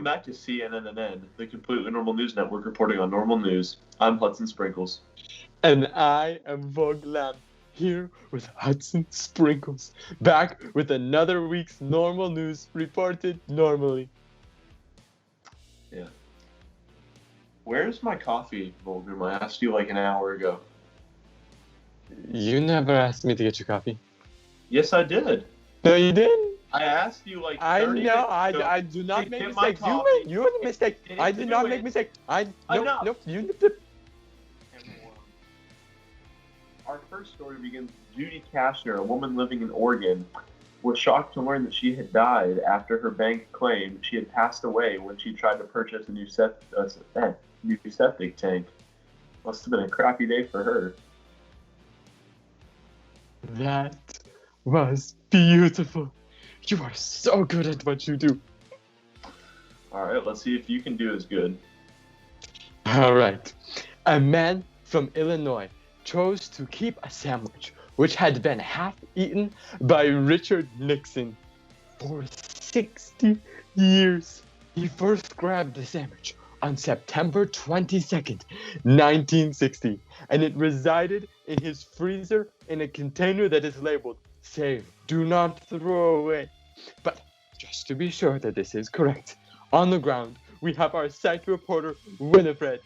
back to CNNN, the Completely Normal News Network reporting on normal news. I'm Hudson Sprinkles. And I am Vogue Lamb, here with Hudson Sprinkles, back with another week's normal news reported normally. Yeah. Where's my coffee, Volgrim? I asked you like an hour ago. You never asked me to get your coffee. Yes, I did. No, you didn't. I asked you like 30 I know. minutes ago I do not to make get my mistakes. You coffee. made a mistake. You I didn't did not do make it. mistake. Enough. Nope. You did. Our first story begins with Judy Kashner, a woman living in Oregon, was shocked to learn that she had died after her bank claimed she had passed away when she tried to purchase a new septic tank. Must have been a crappy day for her. That was beautiful. You are so good at what you do. All right, let's see if you can do as good. All right. A man from Illinois chose to keep a sandwich which had been half eaten by Richard Nixon for 60 years. He first grabbed the sandwich on September 22nd, 1960, and it resided in his freezer in a container that is labeled "Save, do not throw away." But just to be sure that this is correct, on the ground we have our site reporter Winifred.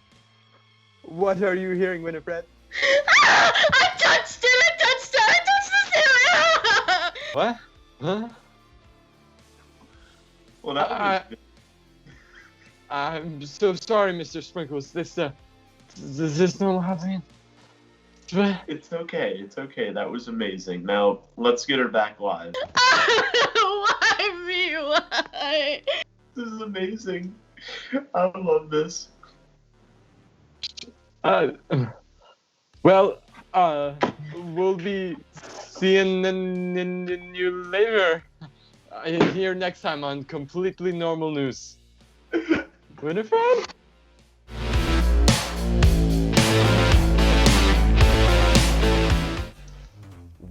What are you hearing, Winifred? I touched the cereal! What? Huh? Well, that was good. I'm so sorry, Mr. Sprinkles. This normal happening? It's okay. That was amazing. Now, let's get her back live. Why me? Why? This is amazing. I love this. We'll be seeing you later. Here next time on Completely Normal News. Winifred?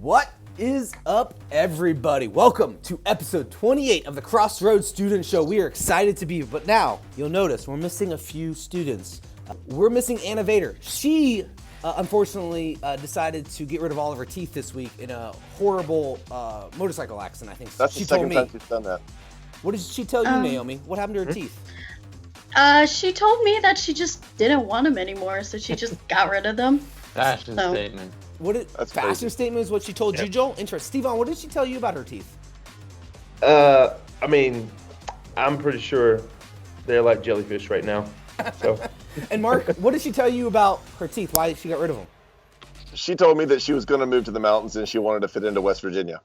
What is up, everybody? Welcome to episode 28 of the Crossroads Student Show. We are excited to be here, but now you'll notice we're missing a few students. We're missing Anna Vader. She, unfortunately, decided to get rid of all of her teeth this week in a horrible motorcycle accident, I think. That's the second time she's done that. What did she tell you, Naomi? What happened to her teeth? She told me that she just didn't want them anymore, so she just got rid of them. Fashion statement. Fashion statement is what she told you, Joel? Interesting. Steven, what did she tell you about her teeth? I mean, I'm pretty sure they're like jellyfish right now. So. And Mark, what did she tell you about her teeth? Why she got rid of them? She told me that she was going to move to the mountains and she wanted to fit into West Virginia.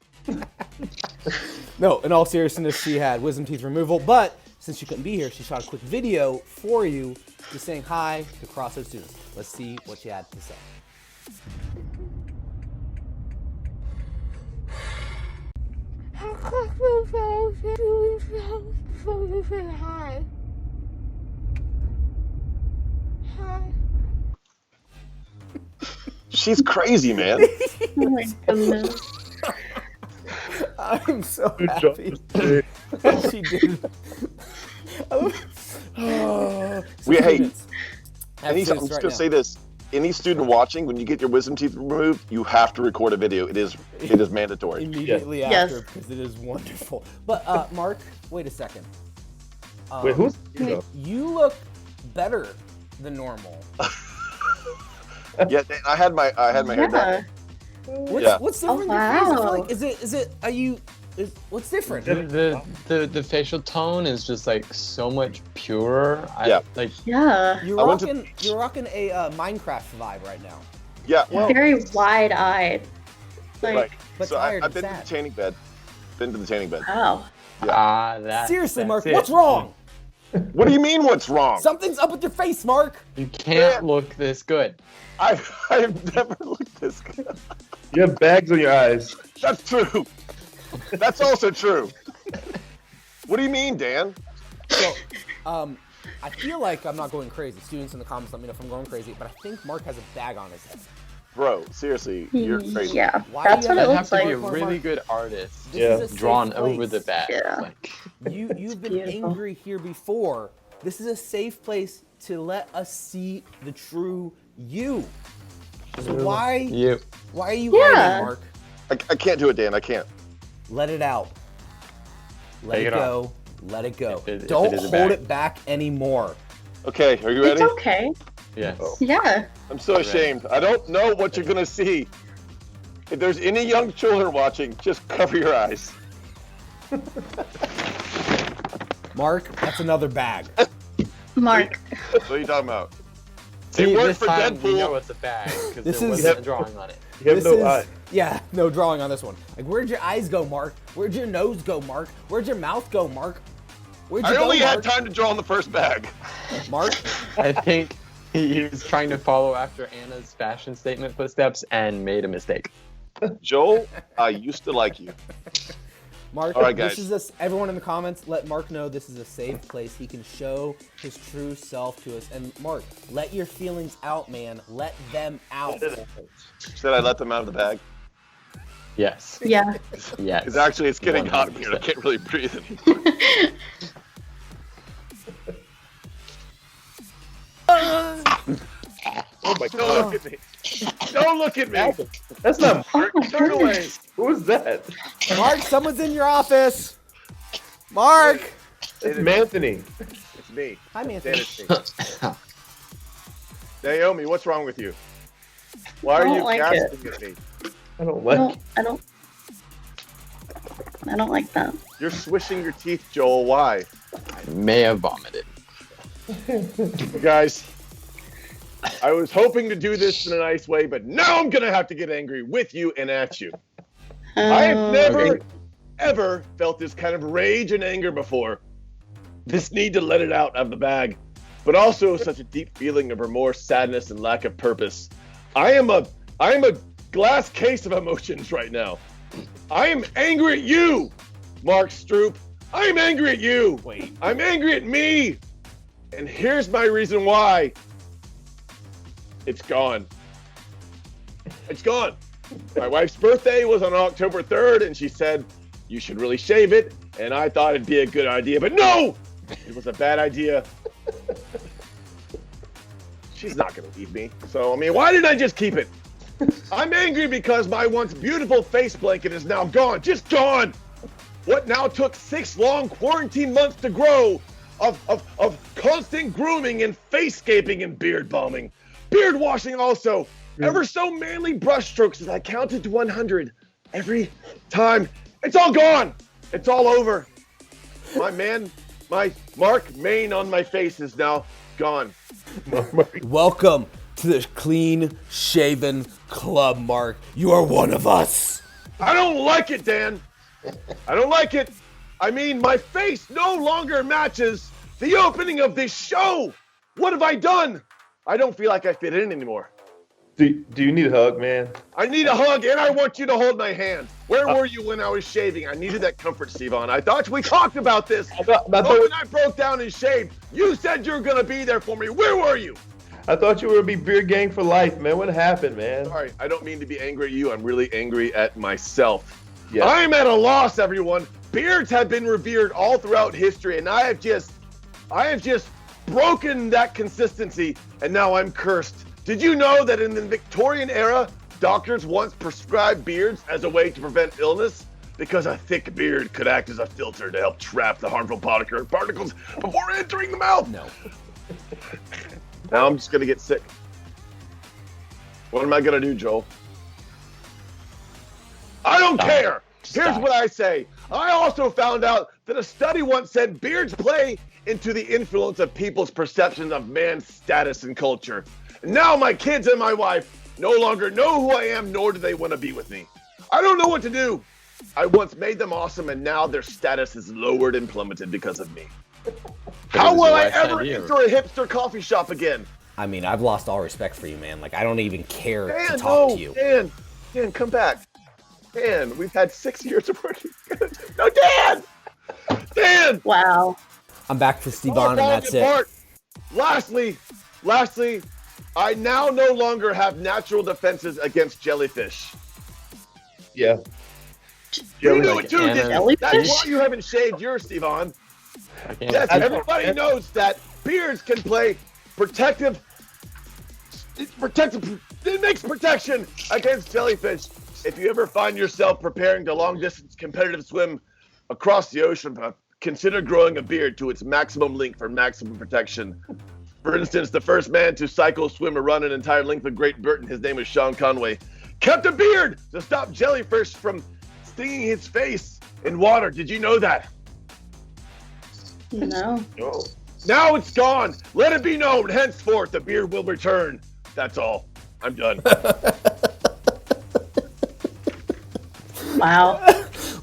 No, in all seriousness, she had wisdom teeth removal, but since she couldn't be here, she shot a quick video for you just saying hi to Crossroads students. Let's see what she had to say. Hi. Hi. She's crazy, man. Oh my goodness. I'm so Good happy. job. She did. I'm just going to say this. Any student watching, when you get your wisdom teeth removed, you have to record a video. It is mandatory. Immediately Yes. after, because it is wonderful. But Mark, wait a second. Wait, who's you? You look better than normal. Yeah, I had my hair done. What's different? wow. What's different? The facial tone is just like so much purer. Yeah. Yeah. You're rocking a Minecraft vibe right now. Yeah, well, Very wide-eyed. right. But So tired I've and been to the sad. tanning bed. Wow. Seriously, Mark, that's it. what's wrong? What do you mean, what's wrong? Something's up with your face, Mark. You can't look this good. I've never looked this good. You have bags on your eyes. That's true. That's also true. What do you mean, Dan? So, I feel like I'm not going crazy. Students in the comments let me know if I'm going crazy, but I think Mark has a bag on his head. Bro, seriously, you're crazy. Yeah, Why that's do you what it I'd looks have to be like. a really good artist. This Yeah. is a safe Drawn place. over the bag. Yeah. Like, You've been beautiful. angry here before. This is a safe place to let us see the true you. So why you. are you Yeah. hiding, Mark? I can't do it, Dan. I can't. Let it out. Let Take it it go. Let it go. If it Don't is a hold bag. it back anymore. Okay, are you It's ready? okay. Yes. Yeah. I'm so ashamed. I don't know what you're gonna see. If there's any young children watching, just cover your eyes. Mark, that's another bag. Mark. What are you talking about? See, worked this for time we Deadpool. know it's a bag because This there is- wasn't a drawing on it. You have no eye. Yeah, no drawing on this one. Like, where'd your eyes go, Mark? Where'd your nose go, Mark? Where'd your mouth go, Mark? Where'd you I go, only had Mark? time to draw on the first bag. Mark, I think he was trying to follow after Anna's fashion statement footsteps and made a mistake. Joel, I used to like you. Mark, All right, this guys. is everyone in the comments, let Mark know this is a safe place. He can show his true self to us. And Mark, let your feelings out, man. Let them out. Should I let them out of the bag? Yes. Yeah. Yes. Because actually, it's getting hot in here. I 100%. can't really breathe anymore. Oh my God! Don't look at me! Don't look at me! That's not Mark. Turn away. Who was that? Mark, someone's in your office. Mark. It's Manthony. It's me. Hi, Dan, Anthony. it's me. Naomi, what's wrong with you? Why I are don't you like gasping at me? I don't I like. don't like that. You're swishing your teeth, Joel. Why? I may have vomited. You guys, I was hoping to do this in a nice way, but now I'm gonna have to get angry with you and at you. I have never, ever felt this kind of rage and anger before. This need to let it out of the bag, but also such a deep feeling of remorse, sadness, and lack of purpose. I am a glass case of emotions right now. I am angry at you, Mark Stroop. I am angry at you. Wait. I'm angry at me. And here's my reason why. It's gone. It's gone. My wife's birthday was on October 3rd, and she said, you should really shave it. And I thought it'd be a good idea, but no! It was a bad idea. She's not gonna leave me. So, I mean, why didn't I just keep it? I'm angry because my once beautiful face blanket is now gone. Just gone! What now took 6 long quarantine months to grow of constant grooming and face-scaping and beard bombing. Beard washing also. Ever so manly brushstrokes as I counted to 100 every time. It's all gone. It's all over. My Mark Maine on my face is now gone. Welcome to the clean shaven club, Mark. You are one of us. I don't like it, Dan. I don't like it. I mean, my face no longer matches the opening of this show. What have I done? I don't feel like I fit in anymore. Do you need a hug, man? I need a hug, and I want you to hold my hand. Where were you when I was shaving? I needed that comfort, Stevon. I thought we talked about this. I thought When I broke down and shaved, you said you were going to be there for me. Where were you? you were gonna be beard gang for life, man. What happened, man? Sorry, I don't mean to be angry at you. I'm really angry at myself. Yeah. I'm at a loss, everyone. Beards have been revered all throughout history, and I have just broken that consistency, and now I'm cursed. Did you know that in the Victorian era, doctors once prescribed beards as a way to prevent illness? Because a thick beard could act as a filter to help trap the harmful particles before entering the mouth. No. Now I'm just gonna get sick. What am I gonna do, Joel? I don't care. Here's Stop. what I say. I also found out that a study once said beards play into the influence of people's perception of man's status and culture. And now my kids and my wife no longer know who I am, nor do they want to be with me. I don't know what to do. I once made them awesome, and now their status is lowered and plummeted because of me. How will I ever enter a hipster coffee shop again? I mean, I've lost all respect for you, man. Like, I don't even care to Dan, talk no, to you. Dan, come back. Dan, we've had 6 years of working. No, Dan! Dan! Wow. I'm back for Our Stevon, and that's falling it. apart. Lastly, I now no longer have natural defenses against jellyfish. Yeah. You know it too, Anna. didn't you? That's why you haven't shaved yours, Stevon. Yes, everybody knows that beards can play protective. It makes protection against jellyfish. If you ever find yourself preparing to long-distance competitive swim across the ocean, consider growing a beard to its maximum length for maximum protection. For instance, the first man to cycle, swim, or run an entire length of Great Britain, his name is Sean Conway, kept a beard to stop jellyfish from stinging his face in water. Did you know that? No. No. Now it's gone. Let it be known. Henceforth, the beard will return. That's all. I'm done. Wow.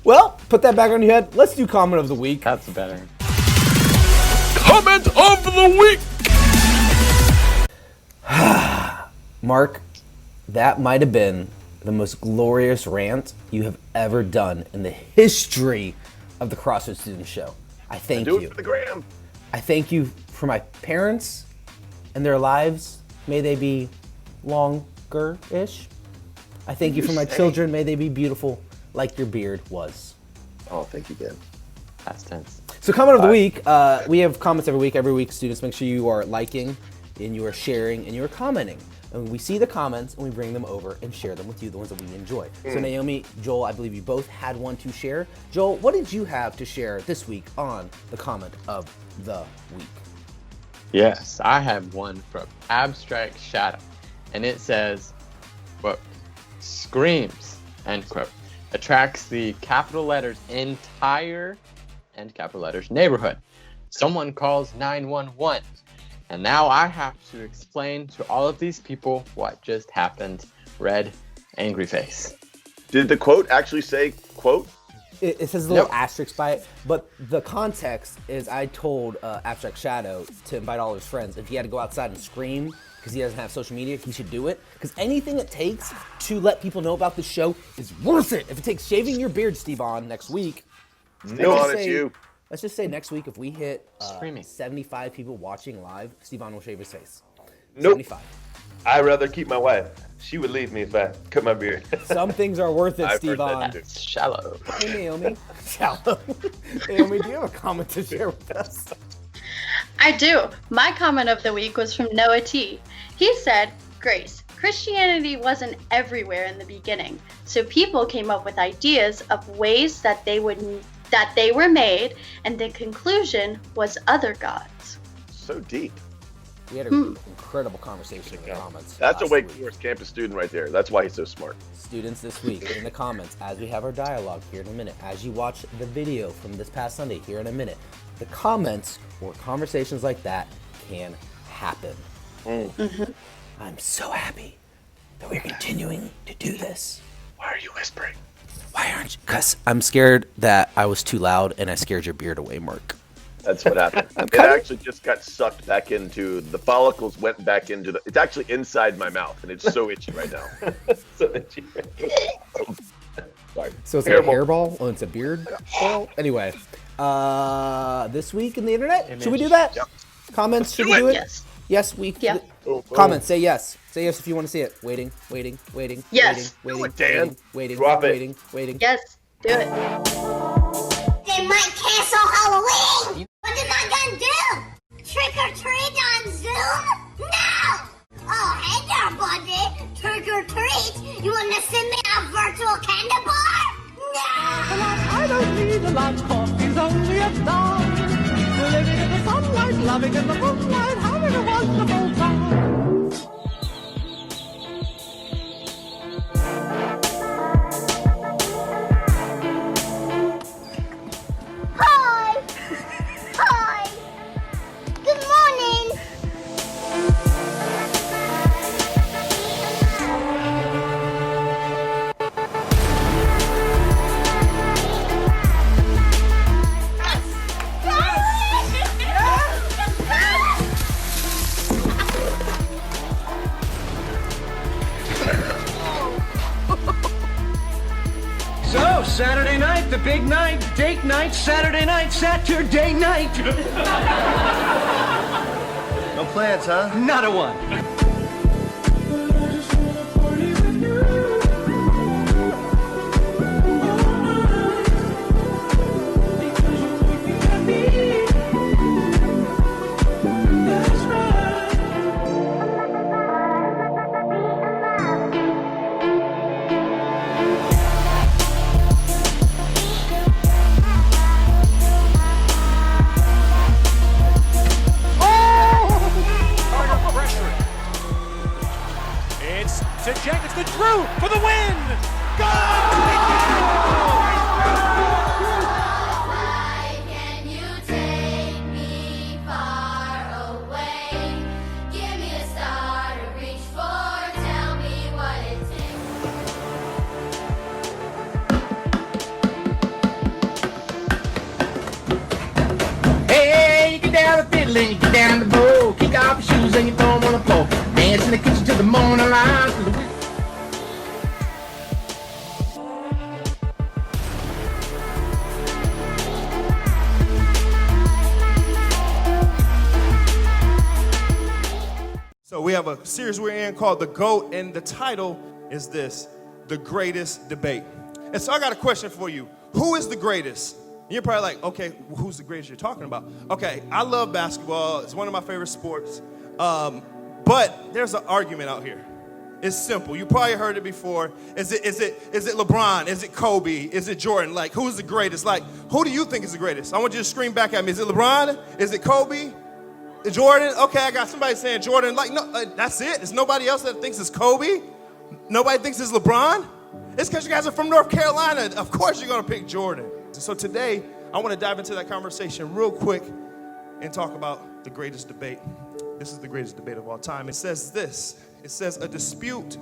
Well, put that back on your head. Let's do comment of the week. That's better. Comment of the week. Mark, that might have been the most glorious rant you have ever done in the history of the Crossroads Student Show. I thank Do you. it for the gram. I thank you for my parents and their lives. May they be longer-ish. I thank you for my children. May they be beautiful like your beard was. Oh, thank you, Dan. Past tense. So comment of the week, we have comments every week. Every week, students, make sure you are liking and you are sharing and you are commenting. And we see the comments and we bring them over and share them with you, the ones that we enjoy. So Naomi, Joel, I believe you both had one to share. Joel, what did you have to share this week on the comment of the week? Yes, I have one from Abstract Shadow, and it says, quote, "Screams," end quote, attracts the capital letters entire and capital letters neighborhood. Someone calls 911, and now I have to explain to all of these people what just happened. Red, angry face. Did the quote actually say quote? It says a little No. asterisk by it, but the context is I told Abstract Shadow to invite all his friends. If he had to go outside and scream because he doesn't have social media, he should do it. Because anything it takes to let people know about the show is worth it. If it takes shaving your beard, Stevon, next week. No, on it's you. Let's just say next week, if we hit Screaming. 75 people watching live, Stevon will shave his face. Nope. 75. I'd rather keep my wife. She would leave me if I cut my beard. Some things are worth it, I've heard that Stevon. too. That's shallow. Hey, Naomi. Shallow. Naomi, do you have a comment to share with us? I do. My comment of the week was from Noah T. He said, "Grace, Christianity wasn't everywhere in the beginning, so people came up with ideas of ways that they were made, and the conclusion was other gods." So deep. We had an incredible conversation in the comments. That's a last Wake week. Forest campus student right there. That's why he's so smart. Students this week in the comments, as we have our dialogue here in a minute, as you watch the video from this past Sunday here in a minute, the comments or conversations like that can happen. I'm so happy that we're continuing to do this. Why are you whispering? Why aren't you? Because I'm scared that I was too loud and I scared your beard away, Mark. That's what happened. It actually just got sucked back into the follicles. Went back into the. It's actually inside my mouth, and it's so itchy right now. So itchy. Sorry. So it's like a hairball? Oh, it's a beard ball? Anyway, this week in the internet, should we do that? Yep. Comments, should Do we it. do it? Yes. Yes, we. Yeah. Comments, say yes. Say yes if you want to see it. Waiting, waiting, waiting. Yes. Waiting, Do it, Dan. waiting, waiting, Drop it. waiting, waiting. Yes, do it. They might cancel Halloween! What am I gonna do? Trick or treat on Zoom? No! Oh, hey there, buddy! Trick or treat? You wanna send me a virtual candy bar? No! I don't need a lot, coffee's only a dime. We're living in the sunlight, loving in the moonlight, having a wonderful time. Hi! Hi! Good morning! So, Saturday night, the big night, date night, Saturday night, Saturday night. No plans, huh? Not a one. for the win. Go! Can you take me far away? Give me a star to reach for. Tell me what it takes. Hey, you get down the fiddle and you get down the bow. Kick off your shoes and you throw them on the floor. Dance in the kitchen till the morning light. So we have a series we're in called The GOAT, and the title is this, The Greatest Debate. And so I got a question for you. Who is the greatest? And you're probably like, okay, who's the greatest you're talking about? Okay, I love basketball. It's one of my favorite sports. But there's an argument out here. It's simple. You probably heard it before. Is it LeBron? Is it Kobe? Is it Jordan? Like, who's the greatest? Like, who do you think is the greatest? I want you to scream back at me. Is it LeBron? Is it Kobe? Jordan? Okay, I got somebody saying Jordan. Like, no, that's it. There's nobody else that thinks it's Kobe. Nobody thinks it's LeBron. It's because you guys are from North Carolina. Of course you're going to pick Jordan. So today, I want to dive into that conversation real quick and talk about the greatest debate. This is the greatest debate of all time. It says this. It says a dispute,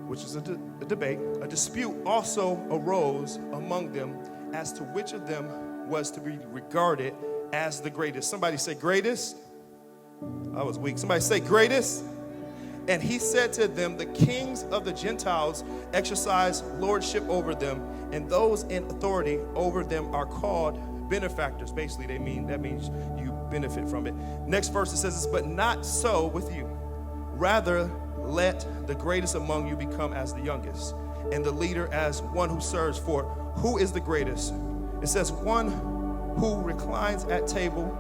which is a debate, a dispute also arose among them as to which of them was to be regarded as the greatest. Somebody say greatest. I was weak. Somebody say greatest. And he said to them, the kings of the Gentiles exercise lordship over them, and those in authority over them are called benefactors. Basically, that means you benefit from it. Next verse, it says this, but not so with you. Rather, let the greatest among you become as the youngest, and the leader as one who serves. For who is the greatest? It says one who reclines at table,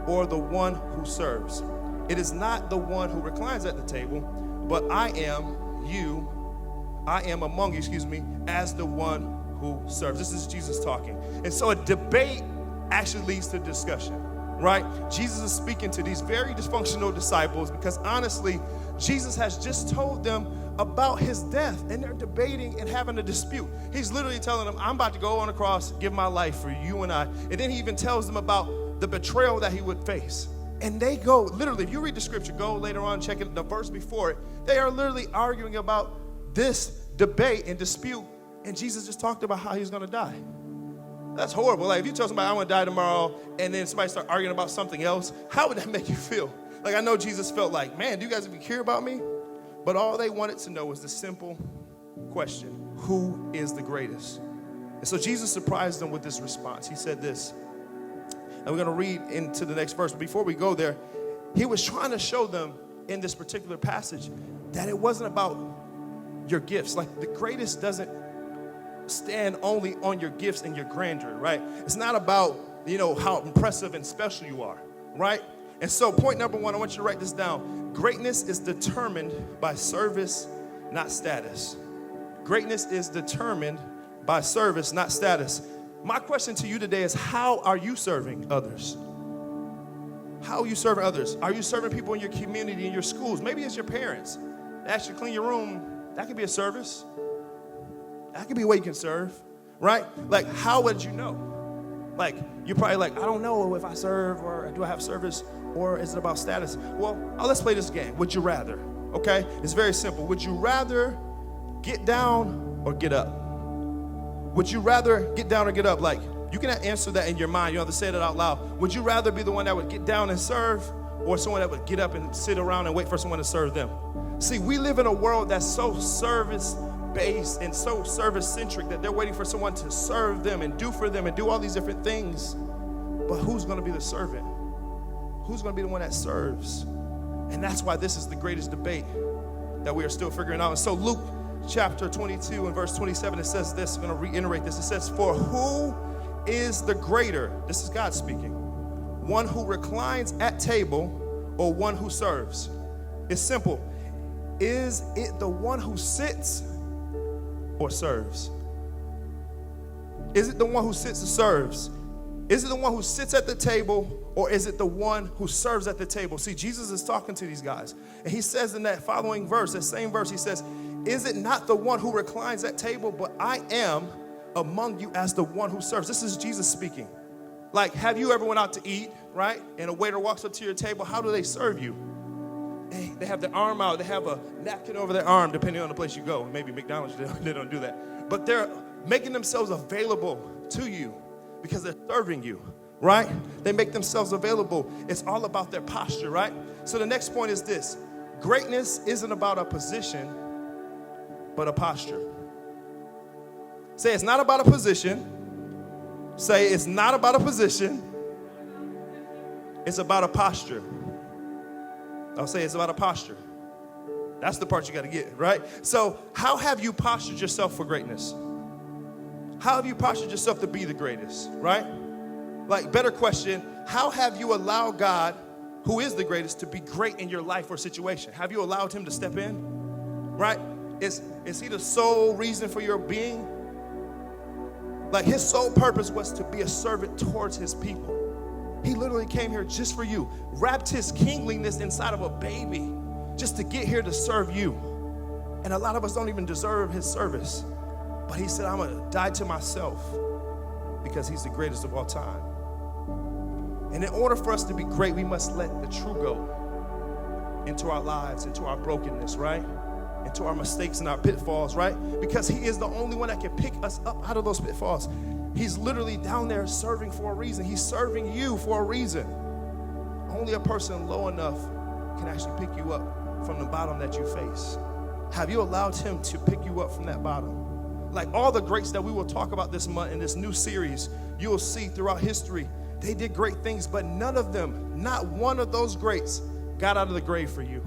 or the one who serves. It is not the one who reclines at the table, but I am among you, as the one who serves. This is Jesus talking. And so a debate actually leads to discussion, right? Jesus is speaking to these very dysfunctional disciples because honestly, Jesus has just told them about his death, and they're debating and having a dispute. He's literally telling them, I'm about to go on the cross, give my life for you and I. And then he even tells them about the betrayal that he would face. And they go, literally, if you read the scripture, go later on, check it, the verse before it, they are literally arguing about this debate and dispute, and Jesus just talked about how he's going to die. That's horrible. Like, if you tell somebody, I want to die tomorrow, and then somebody start arguing about something else, how would that make you feel? Like, I know Jesus felt like, man, do you guys even care about me? But all they wanted to know was the simple question, who is the greatest? And so Jesus surprised them with this response. He said this, and we're going to read into the next verse. But before we go there, he was trying to show them in this particular passage that it wasn't about your gifts. Like, the greatest doesn't stand only on your gifts and your grandeur, right? It's not about, how impressive and special you are, right? And so point number one, I want you to write this down. Greatness is determined by service, not status. Greatness is determined by service, not status. My question to you today is, how are you serving others? How are you serving others? Are you serving people in your community, in your schools? Maybe it's your parents. They ask you to clean your room. That could be a service. That could be a way you can serve, right? Like, how would you know? Like, you're probably like, I don't know if I serve or do I have service, or is it about status? Well, let's play this game. Would you rather? Okay? It's very simple. Would you rather get down or get up? Would you rather get down or get up? Like, you can answer that in your mind. You don't have to say it out loud. Would you rather be the one that would get down and serve, or someone that would get up and sit around and wait for someone to serve them? See, we live in a world that's so service-based and so service-centric that they're waiting for someone to serve them and do for them and do all these different things. But who's going to be the servant? Who's going to be the one that serves? And that's why this is the greatest debate that we are still figuring out. And so Luke chapter 22 and verse 27, it says this. I'm going to reiterate this. It says, for who is the greater? This is God speaking. One who reclines at table or one who serves? It's simple. Is it the one who sits or serves? Is it the one who sits or serves? Is it the one who sits at the table, or is it the one who serves at the table? See, Jesus is talking to these guys, and he says in that following verse, that same verse, he says, Is it not the one who reclines at table, but I am among you as the one who serves? This is Jesus speaking. Like, have you ever went out to eat, right? And a waiter walks up to your table. How do they serve you? They have their arm out. They have a napkin over their arm, depending on the place you go. Maybe McDonald's, they don't do that. But they're making themselves available to you because they're serving you, right? They make themselves available. It's all about their posture, right? So the next point is this. Greatness isn't about a position, but a posture. Say it's not about a position. Say it's not about a position. It's about a posture. I'll say it's about a posture. That's the part you got to get, right? So how have you postured yourself for greatness? How have you postured yourself to be the greatest, right? Like, better question, how have you allowed God, who is the greatest, to be great in your life or situation? Have you allowed him to step in, right? Is he the sole reason for your being? Like, his sole purpose was to be a servant towards his people. He literally came here just for you, wrapped his kingliness inside of a baby just to get here to serve you. And a lot of us don't even deserve his service. But he said, I'm going to die to myself because he's the greatest of all time. And in order for us to be great, we must let the true go into our lives, into our brokenness, right? Into our mistakes and our pitfalls, right? Because he is the only one that can pick us up out of those pitfalls. He's literally down there serving for a reason. He's serving you for a reason. Only a person low enough can actually pick you up from the bottom that you face. Have you allowed him to pick you up from that bottom? Like all the greats that we will talk about this month in this new series, you will see throughout history, they did great things, but none of them, not one of those greats, got out of the grave for you.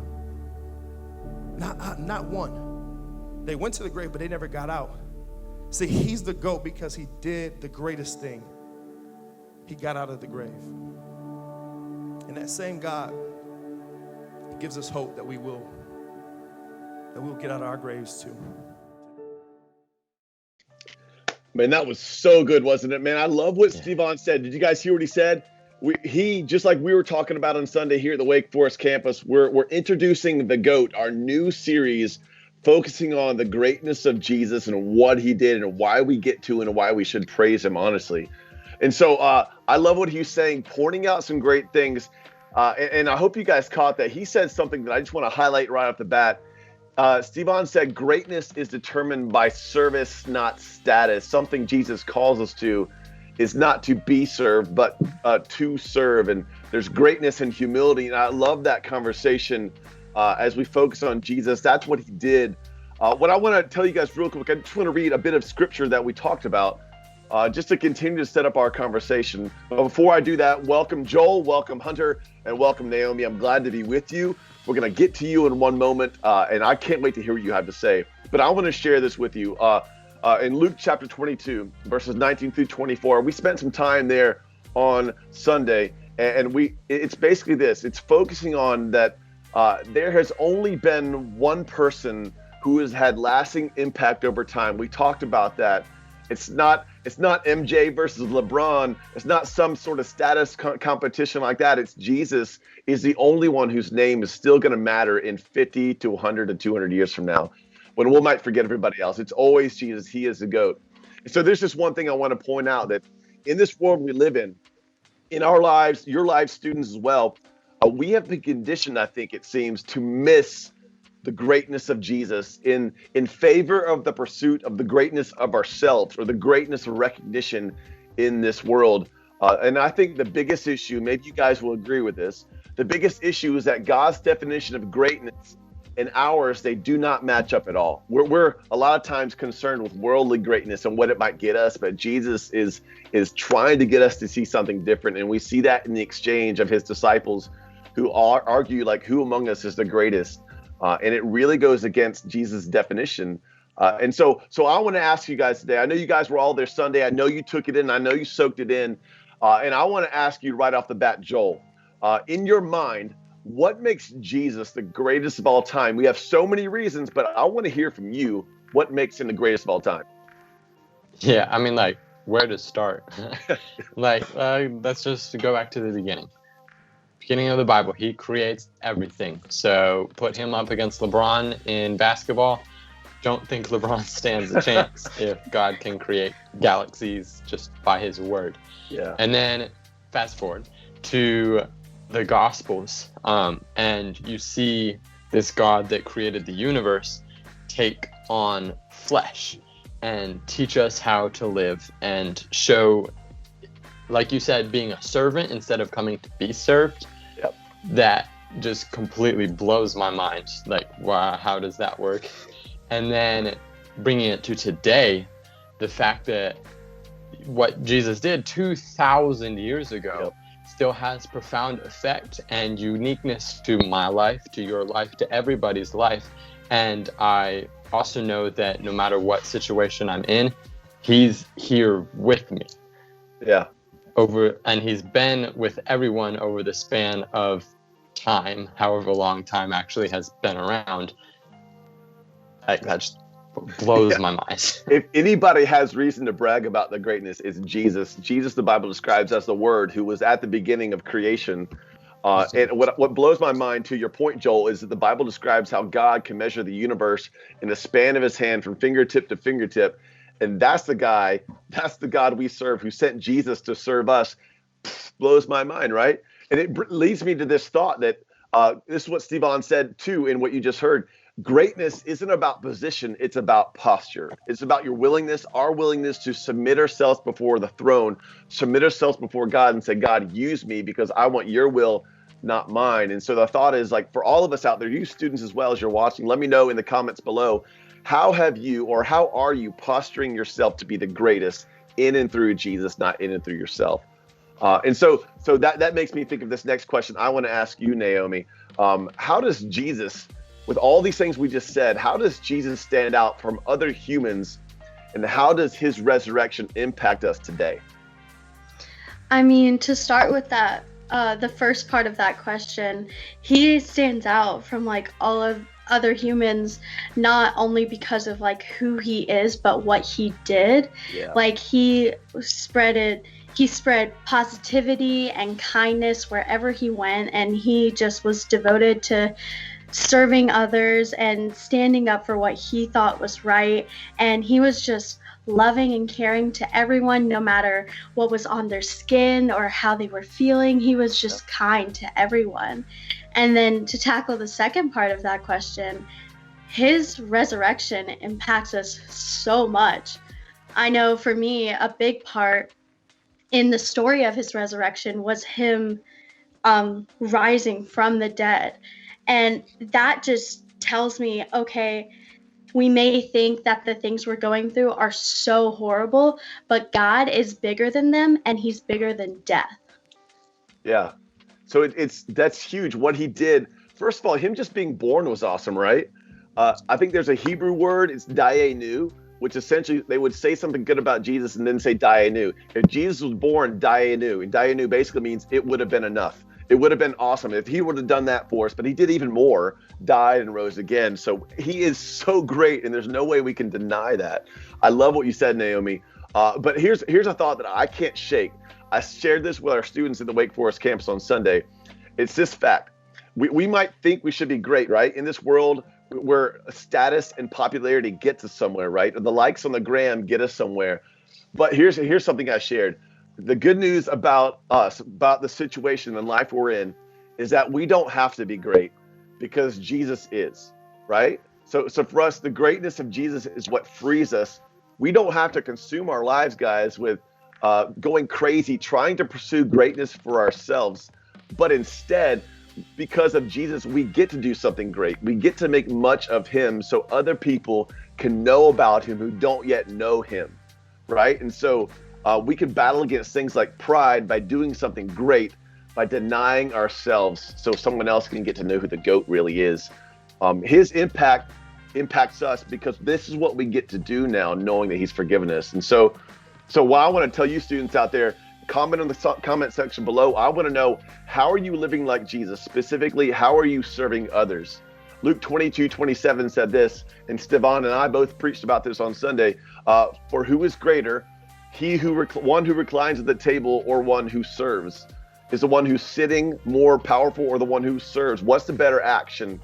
Not one. They went to the grave, but they never got out. See, he's the GOAT because he did the greatest thing. He got out of the grave. And that same God gives us hope that we will get out of our graves too. Man, that was so good, wasn't it, man? I love what Stevon said. Did you guys hear what he said? He, just like we were talking about on Sunday here at the Wake Forest campus, we're introducing the GOAT, our new series, focusing on the greatness of Jesus and what he did and why we get to and why we should praise him, honestly. And so I love what he's saying, pointing out some great things. And I hope you guys caught that. He said something that I just want to highlight right off the bat. Stevon said greatness is determined by service, not status. Something Jesus calls us to is not to be served, but to serve. And there's greatness and humility. And I love that conversation as we focus on Jesus. That's what he did. What I want to tell you guys real quick, I just want to read a bit of scripture that we talked about just to continue to set up our conversation. But before I do that, welcome Joel, welcome Hunter, and welcome Naomi. I'm glad to be with you. We're going to get to you in one moment, and I can't wait to hear what you have to say. But I want to share this with you. In Luke chapter 22, verses 19 through 24, we spent some time there on Sunday, and it's basically this. It's focusing on that there has only been one person who has had lasting impact over time. We talked about that. It's not MJ versus LeBron. It's not some sort of status competition like that. It's Jesus is the only one whose name is still going to matter in 50 to 100 to 200 years from now, when we might forget everybody else. It's always Jesus. He is the GOAT. And so there's just one thing I want to point out, that in this world we live in our lives, your lives, students as well, we have been conditioned, I think it seems, to miss the greatness of Jesus in favor of the pursuit of the greatness of ourselves or the greatness of recognition in this world. And I think the biggest issue, maybe you guys will agree with this, the biggest issue is that God's definition of greatness and ours, they do not match up at all. We're a lot of times concerned with worldly greatness and what it might get us, but Jesus is trying to get us to see something different. And we see that in the exchange of his disciples who argue like, who among us is the greatest? And it really goes against Jesus' definition. And so I want to ask you guys today, I know you guys were all there Sunday. I know you took it in. I know you soaked it in. And I want to ask you right off the bat, Joel, in your mind, what makes Jesus the greatest of all time? We have so many reasons, but I want to hear from you. What makes him the greatest of all time? Yeah, I mean, like, where to start? Let's just go back to the beginning. Beginning of the Bible, he creates everything. So put him up against LeBron in basketball. don't think LeBron stands a chance if God can create galaxies just by his word. Yeah. And then fast forward to the Gospels, and you see this God that created the universe take on flesh and teach us how to live and show, like you said, being a servant instead of coming to be served. Yep. That just completely blows my mind. Like, wow, how does that work? And then bringing it to today, the fact that what Jesus did 2,000 years ago still has profound effect and uniqueness to my life, to your life, to everybody's life. And I also know that no matter what situation I'm in, he's here with me. Yeah. And he's been with everyone over the span of time, however long time actually has been around. That just blows my mind. If anybody has reason to brag about the greatness, it's Jesus. Jesus, the Bible describes as the Word, who was at the beginning of creation. And what blows my mind, to your point, Joel, is that the Bible describes how God can measure the universe in the span of his hand from fingertip to fingertip. And that's the God we serve, who sent Jesus to serve us. Blows my mind, right? And it leads me to this thought that this is what Stevon said, too, in what you just heard. Greatness isn't about position, it's about posture. It's about your willingness, our willingness to submit ourselves before the throne, submit ourselves before God and say, God, use me because I want your will, not mine. And so the thought is, like, for all of us out there, you students as well as you're watching, let me know in the comments below, how are you posturing yourself to be the greatest in and through Jesus, not in and through yourself? And so that makes me think of this next question I want to ask you, Naomi. How does Jesus, with all these things we just said, how does Jesus stand out from other humans, and how does his resurrection impact us today? I mean, to start with that, the first part of that question, he stands out from like all of other humans, not only because of like who he is, but what he did. Yeah. Like he spread positivity and kindness wherever he went, and he just was devoted to serving others and standing up for what he thought was right. And he was just loving and caring to everyone, no matter what was on their skin or how they were feeling. He was just kind to everyone. And then to tackle the second part of that question, his resurrection impacts us so much. I know for me, a big part in the story of his resurrection was him rising from the dead. And that just tells me, okay, we may think that the things we're going through are so horrible, but God is bigger than them, and he's bigger than death. Yeah. So that's huge. What he did, first of all, him just being born was awesome, right? I think there's a Hebrew word, it's dayenu, which essentially they would say something good about Jesus and then say dayenu. If Jesus was born, dayenu, and dayenu basically means it would have been enough. It would have been awesome if he would have done that for us, but he did even more, died and rose again. So he is so great, and there's no way we can deny that. I love what you said, Naomi. But here's a thought that I can't shake. I shared this with our students at the Wake Forest campus on Sunday. It's this fact. We might think we should be great, right? In this world where status and popularity gets us somewhere, right? The likes on the gram get us somewhere. But here's something I shared. The good news about us, about the situation and life we're in, is that we don't have to be great because Jesus is, right? So for us, the greatness of Jesus is what frees us. We don't have to consume our lives, guys, with going crazy, trying to pursue greatness for ourselves. But instead, because of Jesus, we get to do something great. We get to make much of him so other people can know about him who don't yet know him, right? And so we can battle against things like pride by doing something great, by denying ourselves so someone else can get to know who the GOAT really is. His impact impacts us because this is what we get to do now, knowing that he's forgiven us. And so while I want to tell you students out there, comment on the comment section below. I want to know, how are you living like Jesus? Specifically, how are you serving others? Luke 22:27 said this, and Stevon and I both preached about this on Sunday. For who is greater, one who reclines at the table or one who serves? Is the one who's sitting more powerful or the one who serves? What's the better action?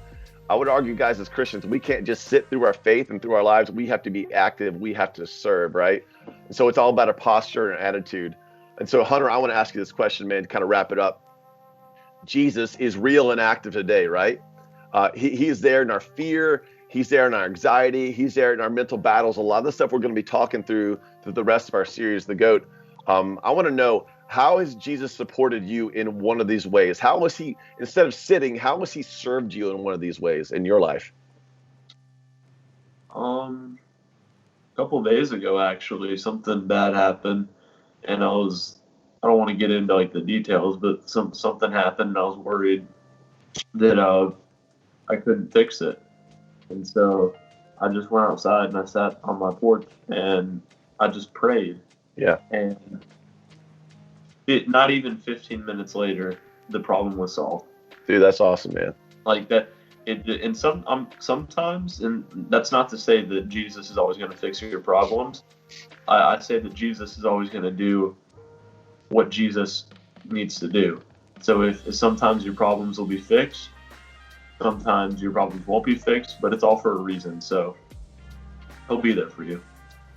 I would argue, guys, as Christians, we can't just sit through our faith and through our lives. We have to be active. We have to serve, right? And so it's all about a posture and attitude. And so, Hunter, I want to ask you this question, man, to kind of wrap it up. Jesus is real and active today, right? He is there in our fear. He's there in our anxiety. He's there in our mental battles. A lot of the stuff we're going to be talking through the rest of our series, The GOAT. I want to know, how has Jesus supported you in one of these ways? How was he, instead of sitting, how has he served you in one of these ways in your life? A couple of days ago, actually, something bad happened, and I don't want to get into like the details, but something happened, and I was worried that I couldn't fix it, and so I just went outside and I sat on my porch and I just prayed. Yeah. And not even 15 minutes later, the problem was solved. Dude, that's awesome, man. Like that. And sometimes, and that's not to say that Jesus is always going to fix your problems. I say that Jesus is always going to do what Jesus needs to do. So if sometimes your problems will be fixed, sometimes your problems won't be fixed, but it's all for a reason. So he'll be there for you.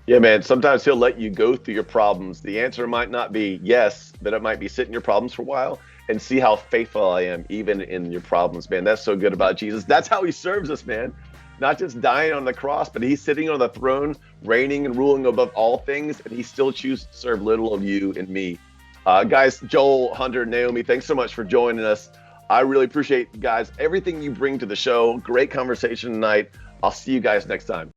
Yeah, man. Sometimes he'll let you go through your problems. The answer might not be yes, but it might be sit in your problems for a while and see how faithful I am even in your problems, man. That's so good about Jesus. That's how he serves us, man. Not just dying on the cross, but he's sitting on the throne, reigning and ruling above all things, and he still chooses to serve little of you and me. Guys, Joel, Hunter, Naomi, thanks so much for joining us. I really appreciate, guys, everything you bring to the show. Great conversation tonight. I'll see you guys next time.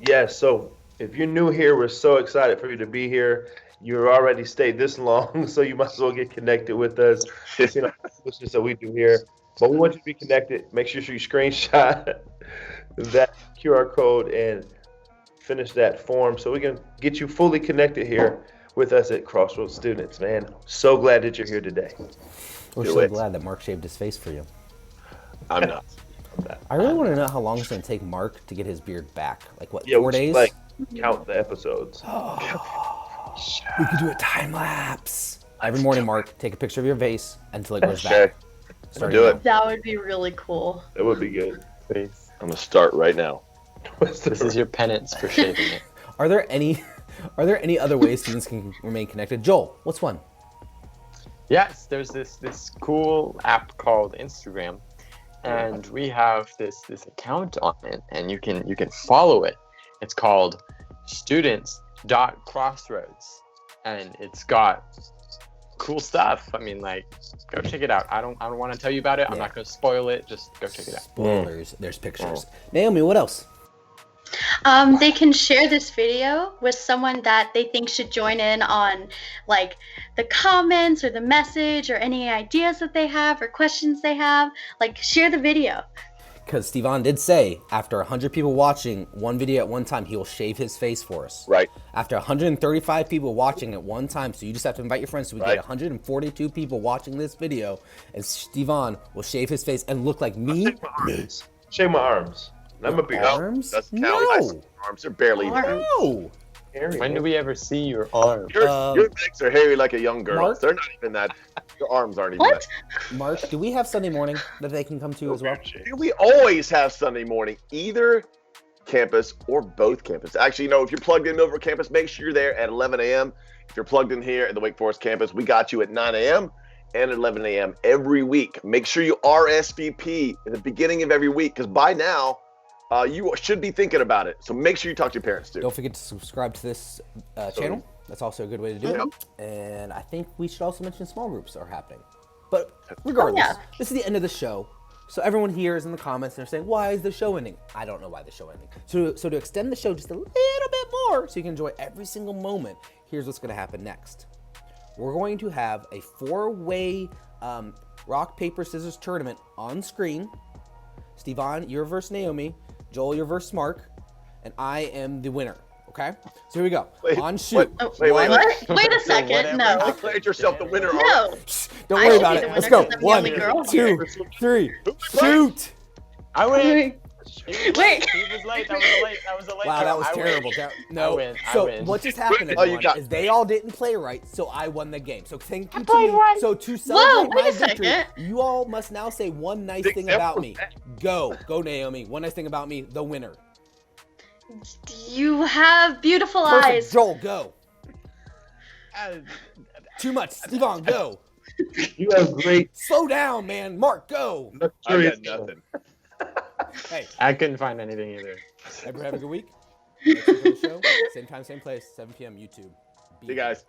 Yeah, so if you're new here, we're so excited for you to be here. You've already stayed this long, so you might as well get connected with us. You know, it's just what we do here. But we want you to be connected. Make sure you screenshot that QR code and finish that form so we can get you fully connected here with us at Crossroads Students, man. So glad that you're here today. We're so glad that Mark shaved his face for you. I'm not. I really want to know how long it's going to take Mark to get his beard back. Like, what, Yeah, 4 days? Like, count the episodes. We could do a time lapse. Every morning, Mark, take a picture of your face until it grows back. Do it. That would be really cool. That would be good. I'm going to start right now. This is your penance for shaving it. Are there any other ways students can remain connected? Joel, what's one? Yes, there's this cool app called Instagram, and we have this account on it, and you can follow it. It's called students.crossroads, and it's got cool stuff. I mean, like, go check it out. I don't want to tell you about it. I'm not going to spoil it. Just go check it out. Spoilers. There's pictures. Naomi, what else? They can share this video with someone that they think should join in on, like, the comments or the message or any ideas that they have or questions they have. Like, share the video. Because Stevan did say, after 100 people watching one video at one time, he will shave his face for us. Right. After 135 people watching at one time, so you just have to invite your friends, so we get 142 people watching this video, and Stevan will shave his face and look like me. Shave my arms. I'm a big arms. Doesn't count. Arms are barely. No. When do we ever see your arms? Your legs are hairy like a young girl. Mark? They're not even that. Your arms aren't even that. Mark, do we have Sunday morning that they can come to as well? We always have Sunday morning, either campus or both campus. Actually, you know, if you're plugged in over campus, make sure you're there at 11 a.m. If you're plugged in here at the Wake Forest campus, we got you at 9 a.m. and at 11 a.m. every week. Make sure you RSVP at the beginning of every week, because by now, you should be thinking about it. So make sure you talk to your parents too. Don't forget to subscribe to this channel. That's also a good way to do it. And I think we should also mention small groups are happening. But regardless, this is the end of the show. So everyone here is in the comments and they're saying, why is the show ending? I don't know why the show ending. So to extend the show just a little bit more so you can enjoy every single moment, here's what's going to happen next. We're going to have a 4-way rock, paper, scissors tournament on screen. Stevan, you're versus Naomi. Joel, you're versus Mark. And I am the winner. Okay? So here we go. On shoot. Wait a second. No. Declare yourself the winner. No. Don't worry about it. Let's go. 1, 2, 3. Shoot. I win. Wait. He was late. That was a late. Wow, that was I win. terrible. No. I win. So I win. what just happened, Oh, you everyone, got- is they all didn't play right, so I won the game. So thank you to played me. right. So to Whoa, celebrate wait my a victory, second. you all must now say one nice thing about me. Go, Naomi. One nice thing about me, the winner. You have beautiful Perfect. eyes. Joel, go. Too much. Steven, go. You have great. Slow down, man. Mark, go. I got nothing. Hey, I couldn't find anything either. everyone have a good week. Next week on the show, same time, same place, 7 p.m. YouTube. See you guys.